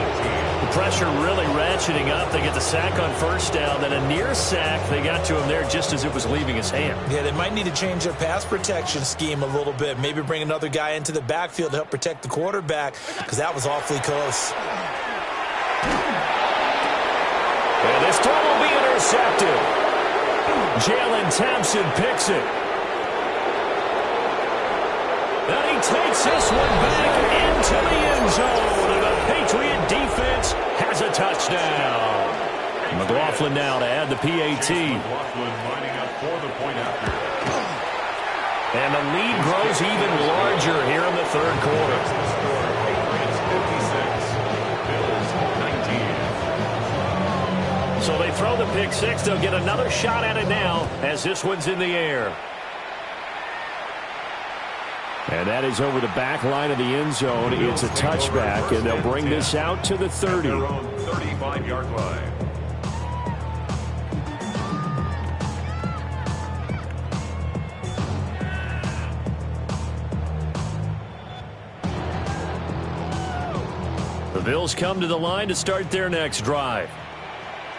The pressure really ratcheting up. They get the sack on 1st down. Then a near sack. They got to him there just as it was leaving his hand. Yeah, they might need to change their pass protection scheme a little bit. Maybe bring another guy into the backfield to help protect the quarterback, because that was awfully close. And this throw will be intercepted. Jalen Thompson picks it. And he takes this one back into the end zone. And the Patriot defense has a touchdown. McLaughlin now to add the PAT. McLaughlin lining up for the point after. And the lead grows even larger here in the 3rd quarter. Patriots 56, Bills 19. So they throw the pick six. They'll get another shot at it now as this one's in the air. And that is over the back line of the end zone. It's a touchback, and they'll bring this out to the 30. Their own 35-yard line. The Bills come to the line to start their next drive.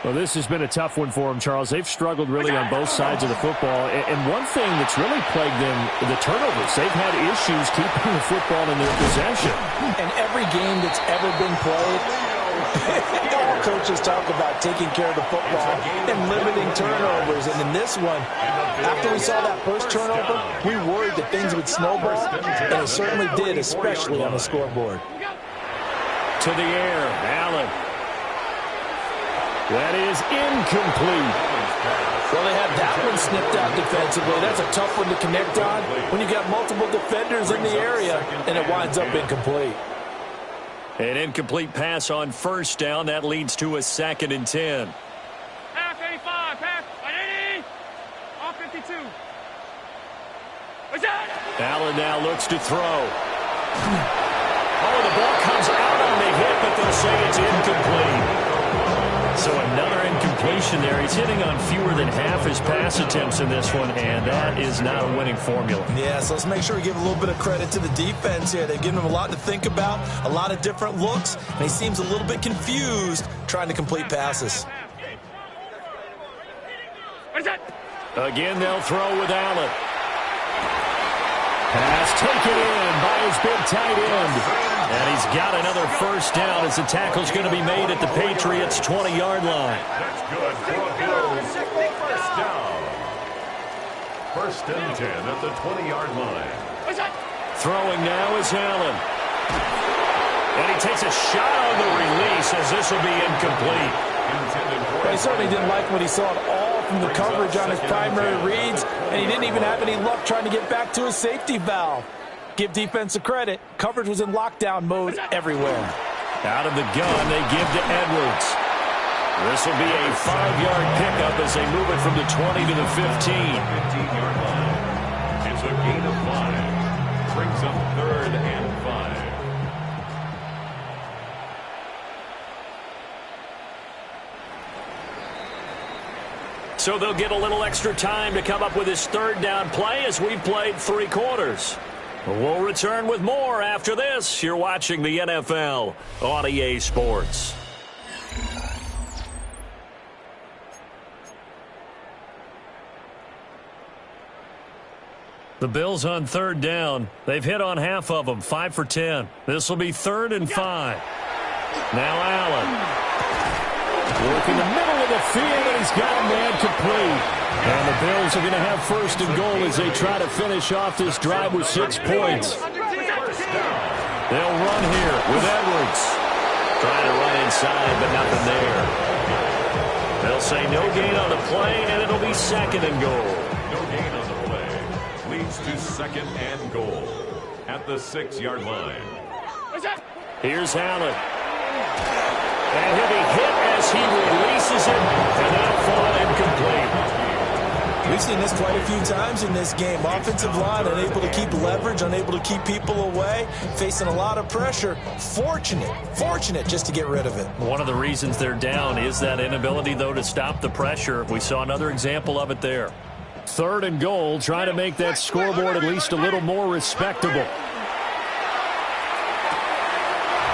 Well, this has been a tough one for them, Charles. They've struggled really on both sides of the football. And one thing that's really plagued them, the turnovers. They've had issues keeping the football in their possession. And every game that's ever been played, all coaches talk about taking care of the football and limiting turnovers. And in this one, after we saw that first turnover, we worried that things would snowball. And it certainly did, especially on the scoreboard. To the air, Allen. That is incomplete. Well, they have that one snipped out defensively. That's a tough one to connect on when you got multiple defenders in the area, and it winds up incomplete. An incomplete pass on first down. That leads to a 2nd and 10. Pass 85, pass 80, all 52. What's that? Allen now looks to throw. Oh, the ball comes out on the hit, but they'll say it's incomplete. So another incompletion there. He's hitting on fewer than half his pass attempts in this one, and that is not a winning formula. Yeah, so let's make sure we give a little bit of credit to the defense here. They've given him a lot to think about, a lot of different looks, and he seems a little bit confused trying to complete passes. What is that? Again, they'll throw with Allen. Pass taken in by his big tight end. And he's got another first down as the tackle's going to be made at the Patriots' 20-yard line. That's good for a Bills first down. 1st and 10 at the 20-yard line. What's that? Throwing now is Allen. And he takes a shot on the release as this will be incomplete. Well, he certainly didn't like what he saw at all from the coverage on his primary reads, and he didn't even have any luck trying to get back to his safety valve. Give defense a credit. Coverage was in lockdown mode everywhere. Out of the gun, they give to Edwards. This will be a 5-yard pickup as they move it from the 20 to the 15. 15-yard line. It's a gain of 5. Brings up 3rd and 5. So they'll get a little extra time to come up with his 3rd down play as we've played 3 quarters. We'll return with more after this. You're watching the NFL on EA Sports. The Bills on 3rd down. They've hit on half of them, 5 for 10. This will be 3rd and 5. Now Allen. Working the middle of the field, and he's got a man complete. And the Bills are going to have 1st and goal as they try to finish off this drive with 6 points. They'll run here with Edwards. Trying to run inside, but nothing there. They'll say no gain on the play, and it'll be 2nd and goal. No gain on the play. Leads to 2nd and goal at the 6-yard line. Here's Allen. And he'll be hit as he releases it, and that'll fall incomplete. We've seen this quite a few times in this game. Offensive line unable to keep leverage, unable to keep people away, facing a lot of pressure. Fortunate just to get rid of it. One of the reasons they're down is that inability, though, to stop the pressure. We saw another example of it there. 3rd and goal, trying to make that scoreboard at least a little more respectable.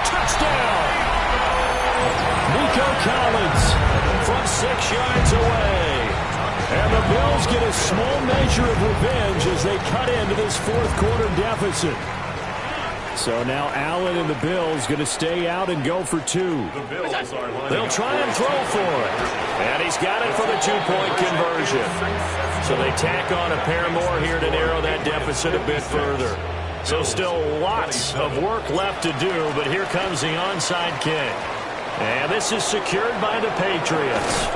Touchdown! Nico Collins from 6 yards away. And the Bills get a small measure of revenge as they cut into this 4th quarter deficit. So now Allen and the Bills going to stay out and go for 2. They'll try and throw for it. And he's got it for the 2-point conversion. So they tack on a pair more here to narrow that deficit a bit further. So still lots of work left to do, but here comes the onside kick. And this is secured by the Patriots.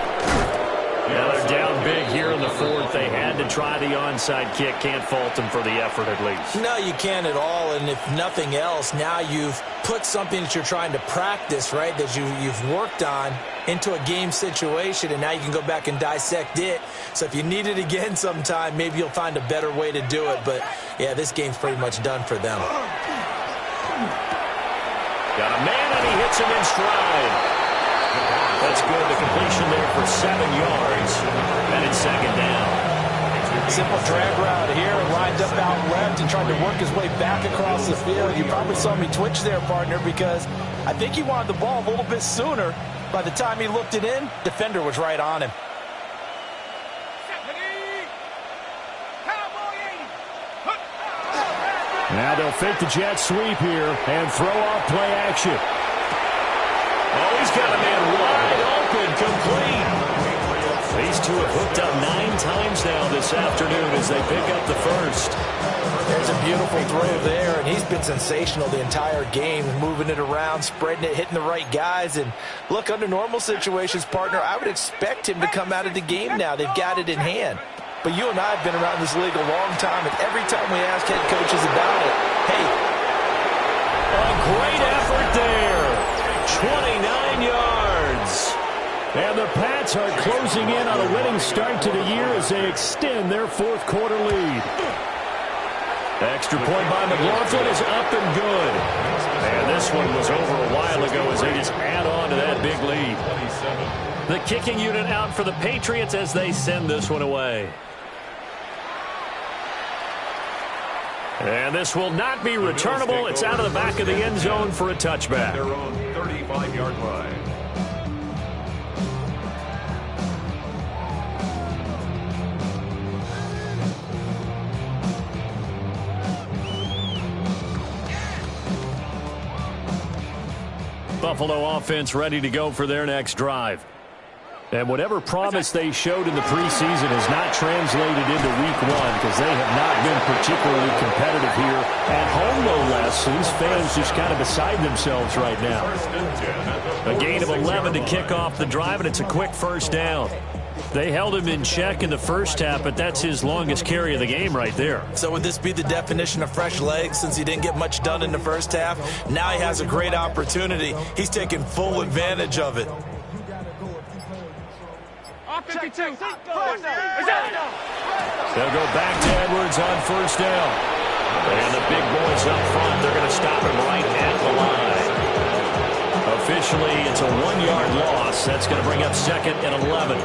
Now they're down big here in the 4th. They had to try the onside kick. Can't fault them for the effort at least. No, you can't at all. And if nothing else, now you've put something that you're trying to practice, right, that you've worked on into a game situation, and now you can go back and dissect it. So if you need it again sometime, maybe you'll find a better way to do it. But, yeah, this game's pretty much done for them. Got a man, and he hits him in stride. That's good. The completion there for 7 yards. And it's 2nd down. Simple drag route here, lined up out left and tried to work his way back across the field. You probably saw me twitch there, partner, because I think he wanted the ball a little bit sooner. By the time he looked it in, defender was right on him. Now they'll fake the jet sweep here and throw off play action. Oh, he's got a man wide open, complete. These two have hooked up 9 times now this afternoon as they pick up the first. There's a beautiful throw there, and he's been sensational the entire game, moving it around, spreading it, hitting the right guys. And look, under normal situations, partner, I would expect him to come out of the game now. They've got it in hand. But you and I have been around this league a long time, and every time we ask head coaches about it, hey. A great effort there. 29 yards. And the Pats are closing in on a winning start to the year as they extend their fourth quarter lead. Extra point by McLaughlin is up and good. And this one was over a while ago as they just add on to that big lead. The kicking unit out for the Patriots as they send this one away. And this will not be returnable. It's out of the back of the end zone for a touchback. Their own 35-yard line. Buffalo offense ready to go for their next drive. And whatever promise they showed in the preseason has not translated into week 1 because they have not been particularly competitive here at home, no less. So these fans just kind of beside themselves right now. A gain of 11 to kick off the drive, and it's a quick first down. They held him in check in the first half, but that's his longest carry of the game right there. So would this be the definition of fresh legs since he didn't get much done in the first half? Now he has a great opportunity. He's taking full advantage of it. They'll go back to Edwards on first down. And the big boys up front, they're going to stop him right at the line. Officially, it's a 1-yard loss. That's going to bring up 2nd and 11.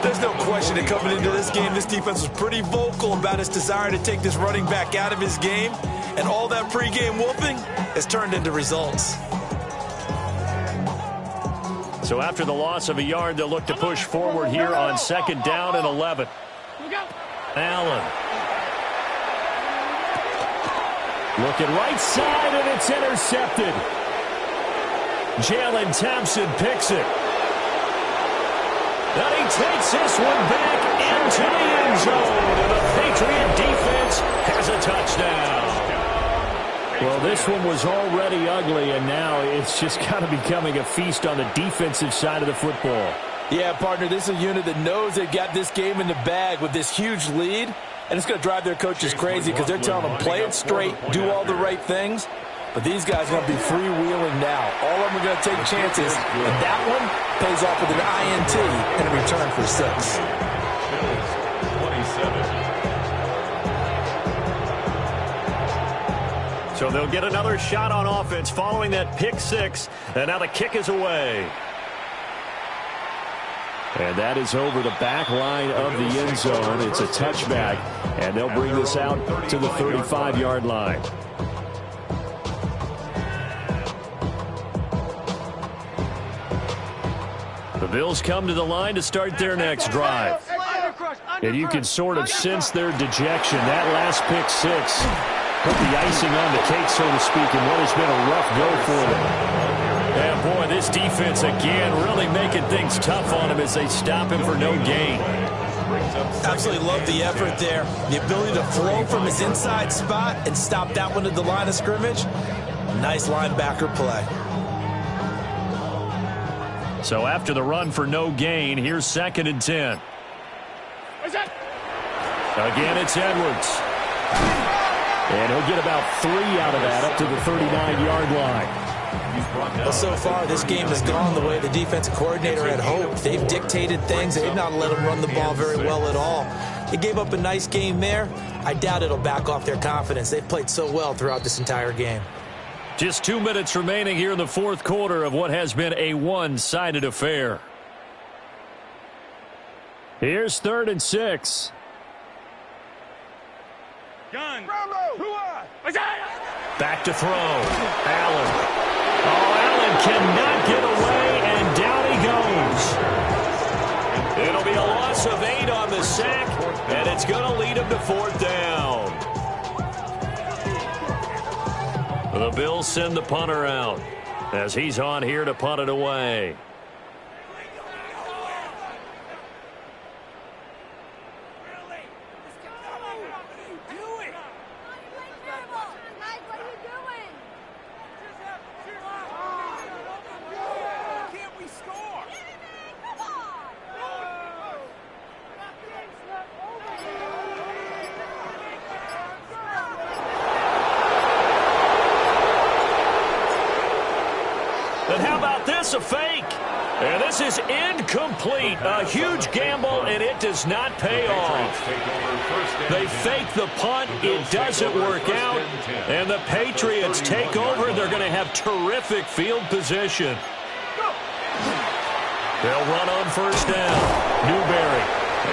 There's no question that coming into this game, this defense was pretty vocal about its desire to take this running back out of his game. And all that pregame whooping has turned into results. So after the loss of a yard, they'll look to push forward here on 2nd down and 11. Allen. Looking right side, and it's intercepted. Jalen Thompson picks it. And he takes this one back into the end zone. And the Patriot defense has a touchdown. Well, this one was already ugly, and now it's just kind of becoming a feast on the defensive side of the football. Yeah, partner, this is a unit that knows they've got this game in the bag with this huge lead, and it's going to drive their coaches crazy because they're telling them play it straight, do all the right things. But these guys are going to be freewheeling now. All of them are going to take chances, and that one pays off with an INT and a return for 6. 27. So they'll get another shot on offense following that pick 6, and now the kick is away. And that is over the back line of the end zone. It's a touchback, and they'll bring this out to the 35-yard line. The Bills come to the line to start their next drive. And you can sort of sense their dejection. That last pick 6 put the icing on the cake, so to speak, in what has been a rough go for them. And boy, this defense again really making things tough on him as they stop him for no gain. Absolutely love the effort there. The ability to flow from his inside spot and stop that one at the line of scrimmage. Nice linebacker play. So after the run for no gain, here's 2nd and 10. Again, it's Edwards. And he'll get about 3 out of that up to the 39-yard line. Well, so far, this game has gone the way the defensive coordinator had hoped. They've dictated things. They've not let them run the ball very well at all. They gave up a nice game there. I doubt it'll back off their confidence. They've played so well throughout this entire game. Just 2 minutes remaining here in the fourth quarter of what has been a one-sided affair. Here's 3rd and 6. Back to throw. Allen. Oh, Allen cannot get away, and down he Bills send the punter out as he's on here to punt it away. And how about this, a fake? And this is incomplete. A huge gamble, and it does not pay off. They fake the punt. It doesn't work out. And the Patriots take over. They're going to have terrific field position. They'll run on first down. Newberry.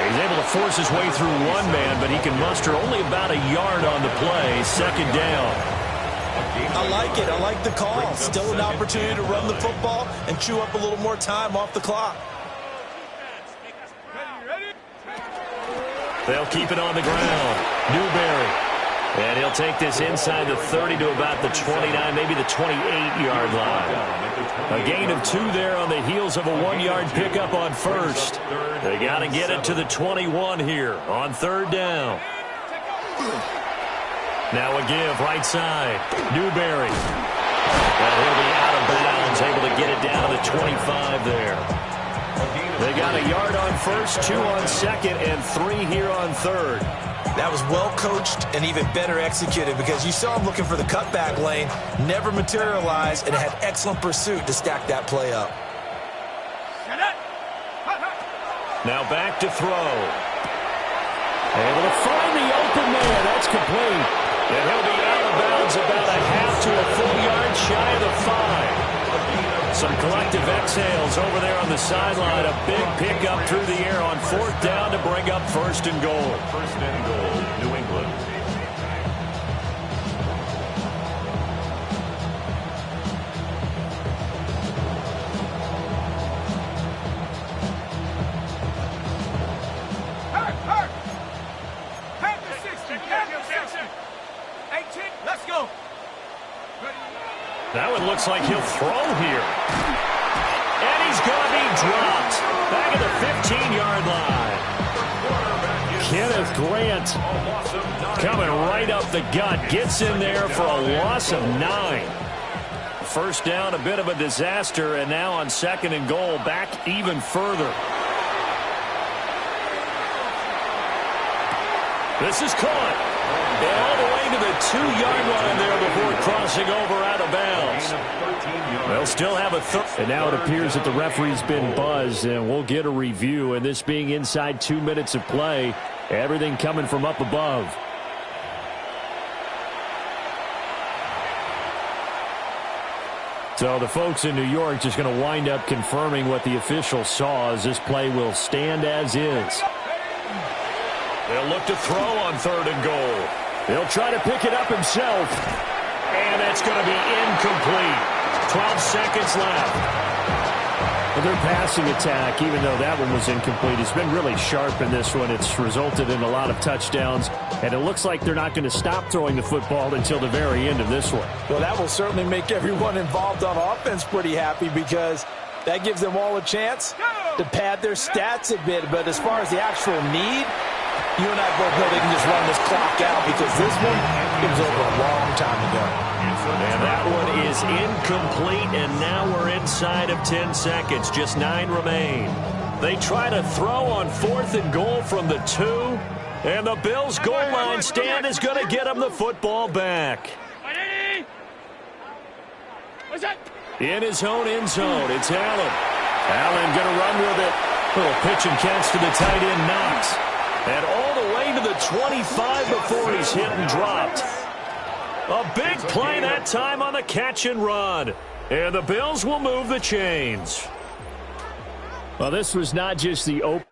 He's able to force his way through one man, but he can muster only about a yard on the play. Second down. I like it. I like the call. Still an opportunity to run the football and chew up a little more time off the clock. They'll keep it on the ground. Newberry. And he'll take this inside the 30 to about the 29, maybe the 28-yard line. A gain of 2 there on the heels of a 1-yard pickup on first. They got to get it to the 21 here on third down. Now a give right side. Newberry. And he'll be out of bounds, able to get it down to the 25 there. They got a yard on first, 2 on second, and 3 here on third. That was well coached and even better executed because you saw him looking for the cutback lane, never materialized, and had excellent pursuit to stack that play up. Now back to throw. Able to find the open man. That's complete. And he'll be out of bounds about a half to a full yard shy of the 5. Some collective exhales over there on the sideline. A big pickup through the air on fourth down to bring up first and goal. First and goal, New England. Now it looks like he'll throw here. And he's going to be dropped. Back at the 15-yard line. Kenneth Grant coming right up the gut. Gets in there for a loss of 9. First down, a bit of a disaster. And now on second and goal, back even further. This is caught. And all the way to the 2-yard line there before crossing over out of bounds. They'll still have a third. And now it appears that the referee's been buzzed, and we'll get a review. And this being inside 2 minutes of play, everything coming from up above. So the folks in New York just going to wind up confirming what the official saw as this play will stand as is. They'll look to throw on third and goal. He'll try to pick it up himself. And that's going to be incomplete. 12 seconds left. Well, their passing attack, even though that one was incomplete, has been really sharp in this one. It's resulted in a lot of touchdowns. And it looks like they're not going to stop throwing the football until the very end of this one. Well, that will certainly make everyone involved on offense pretty happy because that gives them all a chance to pad their stats a bit. But as far as the actual need, you and I both know they can just run this clock out because this one, it was over a long time ago. And that one is incomplete, and now we're inside of 10 seconds. Just 9 remain. They try to throw on fourth and goal from the 2, and the Bills' goal line stand is going to get them the football back. In his own end zone, it's Allen. Allen going to run with it. Little pitch and catch to the tight end, Knox. And all the way to the 25 before he's hit and dropped. A big play that time on the catch and run. And the Bills will move the chains. Well, this was not just the open.